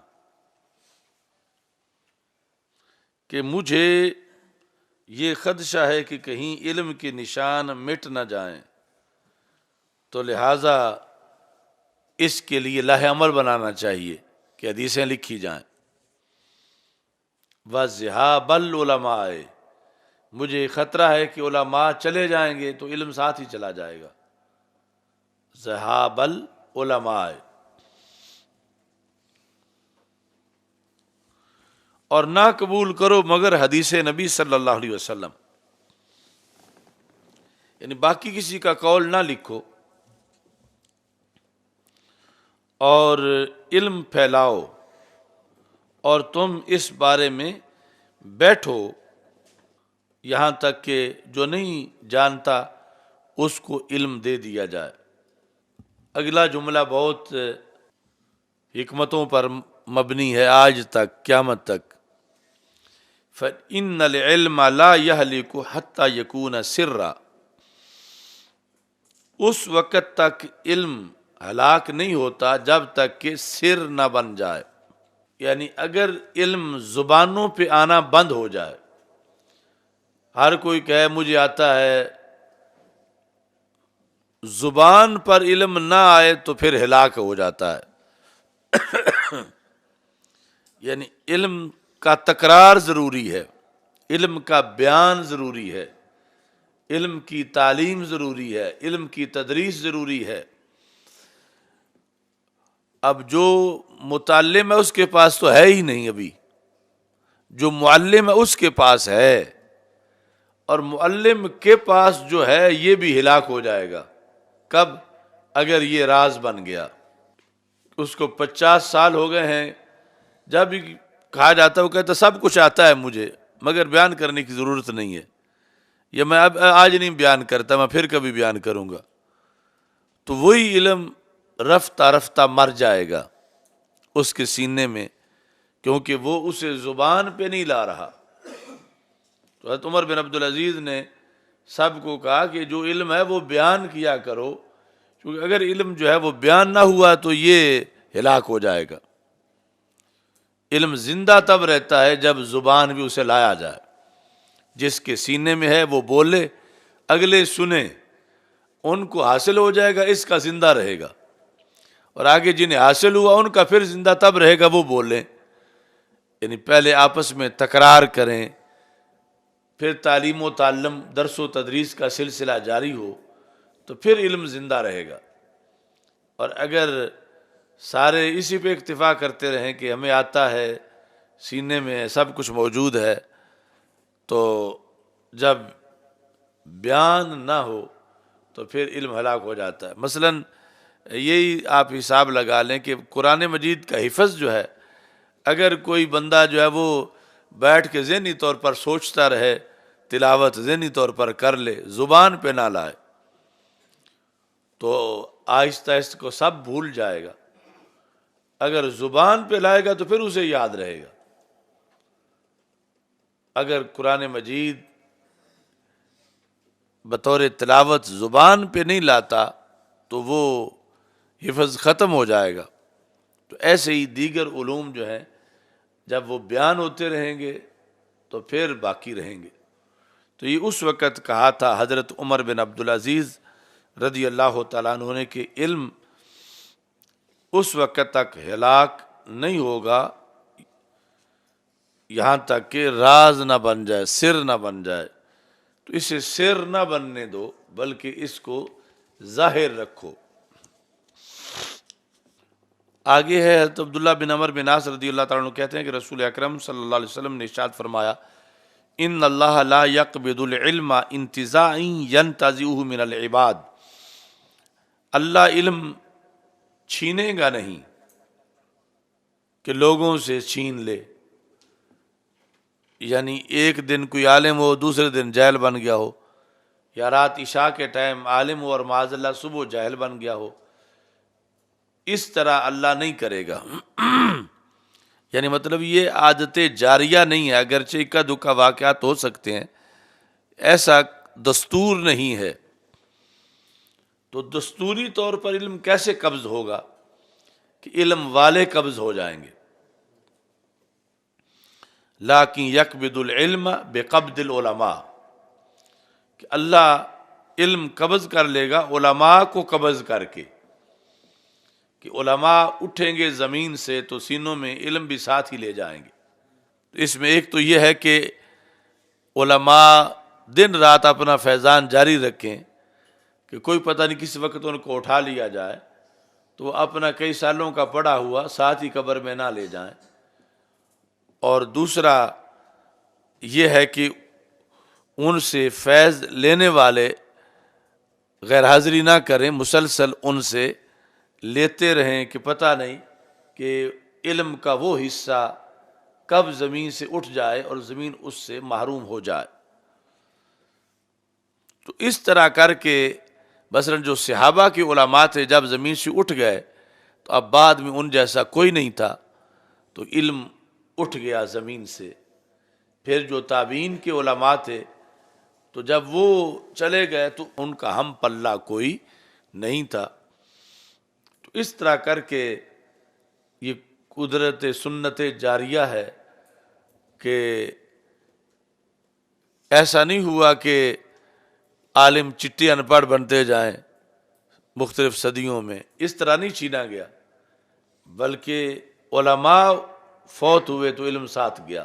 کہ مجھے یہ خدشہ ہے کہ کہیں علم کے نشان مٹ نہ جائیں، تو لہٰذا اس کے لیے لائحہ عمل بنانا چاہیے کہ حدیثیں لکھی جائیں۔ وَذِهَابَ الْعُلَمَاءِ، مجھے خطرہ ہے کہ علماء چلے جائیں گے تو علم ساتھ ہی چلا جائے گا۔ ذہاب العلماء، اور نہ قبول کرو مگر حدیث نبی صلی اللہ علیہ وسلم، یعنی باقی کسی کا قول نہ لکھو، اور علم پھیلاؤ، اور تم اس بارے میں بیٹھو یہاں تک کہ جو نہیں جانتا اس کو علم دے دیا جائے۔ اگلا جملہ بہت حکمتوں پر مبنی ہے آج تک، قیامت تک۔ فَإِنَّ الْعِلْمَ لَا يَهْلِكُ حَتَّى يَكُونَ سِرًّا، اس وقت تک علم ہلاک نہیں ہوتا جب تک کہ سر نہ بن جائے، یعنی اگر علم زبانوں پہ آنا بند ہو جائے، ہر کوئی کہے مجھے آتا ہے، زبان پر علم نہ آئے تو پھر ہلاک ہو جاتا ہے۔ یعنی علم کا تکرار ضروری ہے، علم کا بیان ضروری ہے، علم کی تعلیم ضروری ہے، علم کی تدریس ضروری ہے۔ اب جو متعلم ہے اس کے پاس تو ہے ہی نہیں، ابھی جو معلم ہے اس کے پاس ہے، اور معلم کے پاس جو ہے یہ بھی ہلاک ہو جائے گا۔ کب؟ اگر یہ راز بن گیا، اس کو 50 سال ہو گئے ہیں، جب بھی کہا جاتا ہے وہ کہتا سب کچھ آتا ہے مجھے مگر بیان کرنے کی ضرورت نہیں ہے، یا میں اب آج نہیں بیان کرتا، میں پھر کبھی بیان کروں گا، تو وہی علم رفتہ رفتہ مر جائے گا اس کے سینے میں، کیونکہ وہ اسے زبان پہ نہیں لا رہا۔ تو حضرت عمر بن عبدالعزیز نے سب کو کہا کہ جو علم ہے وہ بیان کیا کرو، کیونکہ اگر علم جو ہے وہ بیان نہ ہوا تو یہ ہلاک ہو جائے گا۔ علم زندہ تب رہتا ہے جب زبان بھی اسے لایا جائے، جس کے سینے میں ہے وہ بولے، اگلے سنیں، ان کو حاصل ہو جائے گا، اس کا زندہ رہے گا، اور آگے جنہیں حاصل ہوا ان کا پھر زندہ تب رہے گا وہ بولیں۔ یعنی پہلے آپس میں تکرار کریں، پھر تعلیم و تعلم، درس و تدریس کا سلسلہ جاری ہو تو پھر علم زندہ رہے گا۔ اور اگر سارے اسی پہ اکتفا کرتے رہیں کہ ہمیں آتا ہے، سینے میں سب کچھ موجود ہے، تو جب بیان نہ ہو تو پھر علم ہلاک ہو جاتا ہے۔ مثلاً یہی آپ حساب لگا لیں کہ قرآن مجید کا حفظ جو ہے، اگر کوئی بندہ جو ہے وہ بیٹھ کے ذہنی طور پر سوچتا رہے، تلاوت ذہنی طور پر کر لے، زبان پہ نہ لائے، تو آہستہ آہستہ کو سب بھول جائے گا۔ اگر زبان پہ لائے گا تو پھر اسے یاد رہے گا۔ اگر قرآن مجید بطور تلاوت زبان پہ نہیں لاتا تو وہ حفظ ختم ہو جائے گا۔ تو ایسے ہی دیگر علوم جو ہیں جب وہ بیان ہوتے رہیں گے تو پھر باقی رہیں گے۔ تو یہ اس وقت کہا تھا حضرت عمر بن عبدالعزیز رضی اللہ تعالیٰ عنہ نے کہ علم اس وقت تک ہلاک نہیں ہوگا یہاں تک کہ راز نہ بن جائے، سر نہ بن جائے۔ تو اسے سر نہ بننے دو بلکہ اس کو ظاہر رکھو۔ آگے ہے حضرت عبداللہ بن عمر بن عاص رضی اللہ تعالیٰ عنہ کہتے ہیں کہ رسول اکرم صلی اللہ علیہ وسلم نے ارشاد فرمایا، ان اللہ لا يقبض العلم انتزاعا ينتزعه من العباد، اللہ علم چھینے گا نہیں کہ لوگوں سے چھین لے، یعنی ایک دن کوئی عالم ہو دوسرے دن جاہل بن گیا ہو، یا رات عشاء کے ٹائم عالم ہو اور معاذ اللہ صبح جاہل بن گیا ہو، اس طرح اللہ نہیں کرے گا۔ یعنی مطلب یہ عادت جاریہ نہیں ہے، اگرچہ اکا دکا واقعات ہو سکتے ہیں، ایسا دستور نہیں ہے۔ تو دستوری طور پر علم کیسے قبض ہوگا؟ کہ علم والے قبض ہو جائیں گے۔ لیکن یقبض العلم بقبض العلماء، کہ اللہ علم قبض کر لے گا علماء کو قبض کر کے، کہ علماء اٹھیں گے زمین سے تو سینوں میں علم بھی ساتھ ہی لے جائیں گے۔ تو اس میں ایک تو یہ ہے کہ علماء دن رات اپنا فیضان جاری رکھیں، کہ کوئی پتہ نہیں کس وقت ان کو اٹھا لیا جائے، تو وہ اپنا کئی سالوں کا پڑھا ہوا ساتھ ہی قبر میں نہ لے جائیں۔ اور دوسرا یہ ہے کہ ان سے فیض لینے والے غیر حاضری نہ کریں، مسلسل ان سے لیتے رہیں کہ پتہ نہیں کہ علم کا وہ حصہ کب زمین سے اٹھ جائے اور زمین اس سے محروم ہو جائے۔ تو اس طرح کر کے مثلاً جو صحابہ کے علماء تھے جب زمین سے اٹھ گئے تو اب بعد میں ان جیسا کوئی نہیں تھا، تو علم اٹھ گیا زمین سے۔ پھر جو تابعین کے علماء تھے تو جب وہ چلے گئے تو ان کا ہم پلہ کوئی نہیں تھا۔ تو اس طرح کر کے یہ قدرت سنت جاریہ ہے کہ ایسا نہیں ہوا کہ عالم چٹی ان پڑھ بنتے جائیں مختلف صدیوں میں، اس طرح نہیں چھینا گیا، بلکہ علماء فوت ہوئے تو علم ساتھ گیا۔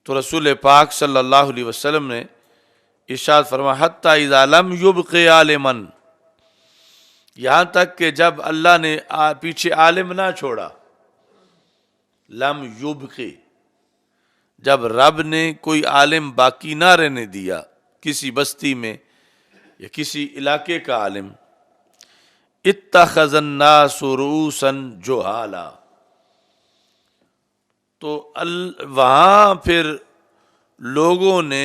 تو رسول پاک صلی اللہ علیہ وسلم نے ارشاد فرمایا حتی اذا لم یبق عالما، یہاں تک کہ جب اللہ نے پیچھے عالم نہ چھوڑا، لم یبق، جب رب نے کوئی عالم باقی نہ رہنے دیا کسی بستی میں یا کسی علاقے کا عالم، اتخذ الناس رؤوسا جہالا، تو وہاں پھر لوگوں نے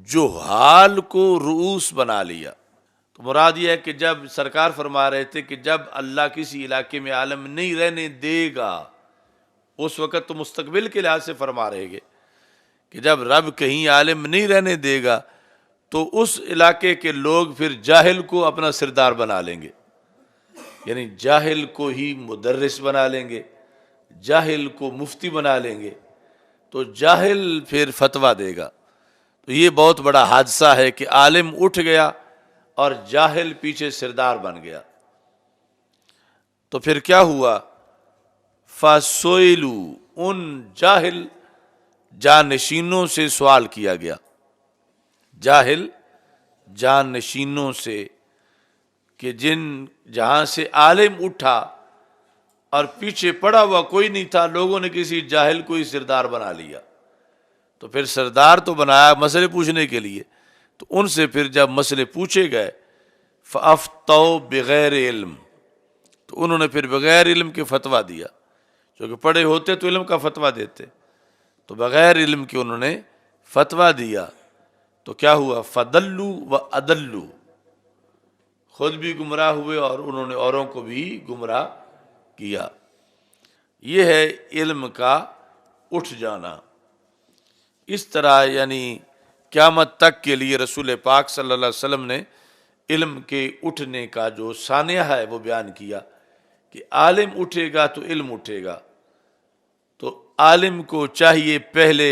جہال کو رؤوس بنا لیا۔ تو مراد یہ ہے کہ جب سرکار فرما رہے تھے کہ جب اللہ کسی علاقے میں عالم نہیں رہنے دے گا، اس وقت تو مستقبل کے لحاظ سے فرما رہے گے کہ جب رب کہیں عالم نہیں رہنے دے گا تو اس علاقے کے لوگ پھر جاہل کو اپنا سردار بنا لیں گے، یعنی جاہل کو ہی مدرس بنا لیں گے، جاہل کو مفتی بنا لیں گے، تو جاہل پھر فتویٰ دے گا۔ تو یہ بہت بڑا حادثہ ہے کہ عالم اٹھ گیا اور جاہل پیچھے سردار بن گیا۔ تو پھر کیا ہوا؟ فَسُئِلُوا، ان جاہل جانشینوں سے سوال کیا گیا، جاہل جانشینوں سے، کہ جہاں سے عالم اٹھا اور پیچھے پڑا ہوا کوئی نہیں تھا، لوگوں نے کسی جاہل کو ہی سردار بنا لیا۔ تو پھر سردار تو بنایا مسئلے پوچھنے کے لیے، تو ان سے پھر جب مسئلے پوچھے گئے فَأَفْتَوْا بِغَيْرِ علم، تو انہوں نے پھر بغیر علم کے فتویٰ دیا، کیونکہ پڑھے ہوتے تو علم کا فتویٰ دیتے، تو بغیر علم کے انہوں نے فتویٰ دیا۔ تو کیا ہوا؟ فَضَلُّوا وَأَضَلُّوا، خود بھی گمراہ ہوئے اور انہوں نے اوروں کو بھی گمراہ کیا۔ یہ ہے علم کا اٹھ جانا۔ اس طرح یعنی قیامت تک کے لیے رسول پاک صلی اللہ علیہ وسلم نے علم کے اٹھنے کا جو سانحہ ہے وہ بیان کیا کہ عالم اٹھے گا تو علم اٹھے گا۔ تو عالم کو چاہیے پہلے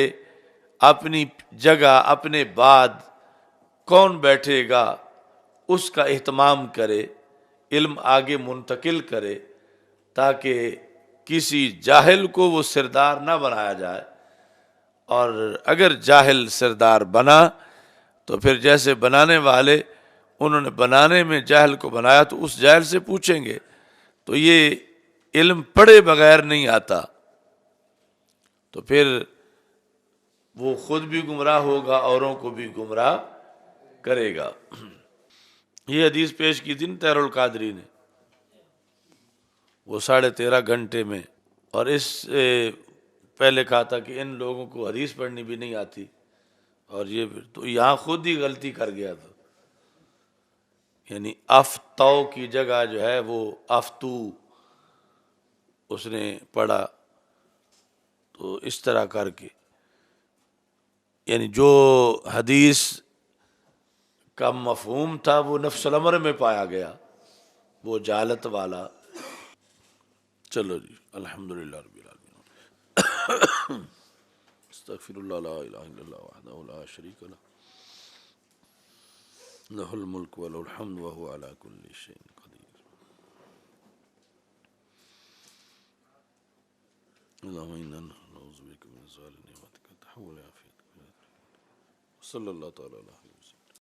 اپنی جگہ، اپنے بعد کون بیٹھے گا اس کا اہتمام کرے، علم آگے منتقل کرے، تاکہ کسی جاہل کو وہ سردار نہ بنایا جائے، اور اگر جاہل سردار بنا تو پھر جیسے بنانے والے انہوں نے بنانے میں جاہل کو بنایا تو اس جاہل سے پوچھیں گے، تو یہ علم پڑھے بغیر نہیں آتا، تو پھر وہ خود بھی گمراہ ہوگا، اوروں کو بھی گمراہ کرے گا۔ یہ حدیث پیش کی تھی طاہر القادری نے، وہ 13.5 گھنٹے میں، اور اس سے پہلے کہا تھا کہ ان لوگوں کو حدیث پڑھنی بھی نہیں آتی، اور یہ تو یہاں خود ہی غلطی کر گیا تھا، یعنی افتو کی جگہ جو ہے وہ افتو اس نے پڑھا۔ تو اس طرح کر کے یعنی جو حدیث کا مفہوم تھا وہ نفس الامر میں پایا گیا، وہ جہالت والا۔ چلو جی، الحمدللہ رب العالمین، استغفر اللہ، لا الہ الا اللہ وحدہ لا شریک لہ، لہ الملک ولہ الحمد وہو علی کل شیء قدیر۔ اللہم انا نعوذ بک من زوال نعمتک تحول عافیتک، صلی اللہ تعالی علیہ وسلم۔